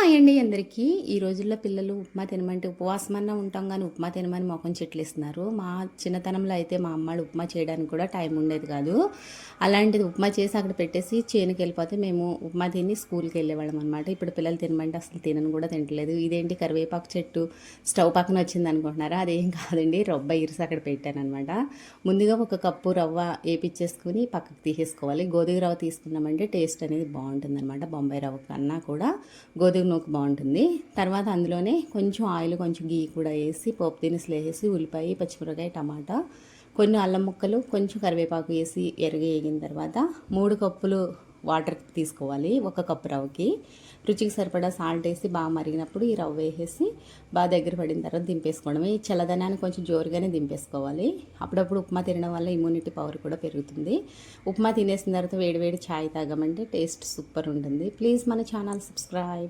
Hi అండి అందరికీ. ఈ రోజుల్లో పిల్లలు ఉప్మా తినమంటే ఉపవాసమన్నా ఉంటాం కానీ ఉప్మా తినమని మొఖం చెట్లిస్తున్నారు. మా చిన్నతనంలో అయితే మా అమ్మాళ్ళు ఉప్మా చేయడానికి కూడా టైం ఉండేది కాదు. అలాంటిది ఉప్మా చేసి అక్కడ పెట్టేసి చేనుకి వెళ్ళిపోతే మేము ఉప్మా తిని స్కూల్కి వెళ్ళేవాళ్ళం అనమాట. ఇప్పుడు పిల్లలు తినమంటే అసలు తినను కూడా తినట్లేదు. ఇదేంటి కరివేపాకు చెట్టు స్టవ్ పక్కన వచ్చింది అనుకుంటున్నారా? అదేం కాదండి, రవ్వ ఇరిసి అక్కడ పెట్టాను అనమాట. ముందుగా ఒక కప్పు రవ్వ వేపిచ్చేసుకుని పక్కకు తీసేసుకోవాలి. గోధుమ రవ్వ తీసుకున్నామంటే టేస్ట్ అనేది బాగుంటుంది అనమాట. బొంబాయి రవ్వ కన్నా కూడా గోధుమ నూక బాగుంటుంది. తర్వాత అందులోనే కొంచెం ఆయిల్ కొంచెం గీ కూడా వేసి పోపు దినుసులు వేసి ఉల్లిపాయ పచ్చిమిరపకాయ టమాటా కొన్ని అల్లం ముక్కలు కొంచెం కరివేపాకు వేసి వేగిన తర్వాత 3 కప్పులు వాటర్ తీసుకోవాలి. 1 కప్పు రవ్వకి రుచికి సరిపడా సాల్ట్ వేసి బాగా మరిగినప్పుడు ఈ రవ్వ వేసేసి బాగా దగ్గర పడిన తర్వాత దింపేసుకోవడం. ఈ చల్లదనాన్ని కొంచెం జోరుగానే దింపేసుకోవాలి. అప్పుడప్పుడు ఉప్మా తినడం వల్ల ఇమ్యూనిటీ పవర్ కూడా పెరుగుతుంది. ఉప్మా తినేసిన తర్వాత వేడివేడి ఛాయ్ తాగమంటే టేస్ట్ సూపర్ ఉంటుంది. ప్లీజ్ మన ఛానల్ సబ్స్క్రైబ్.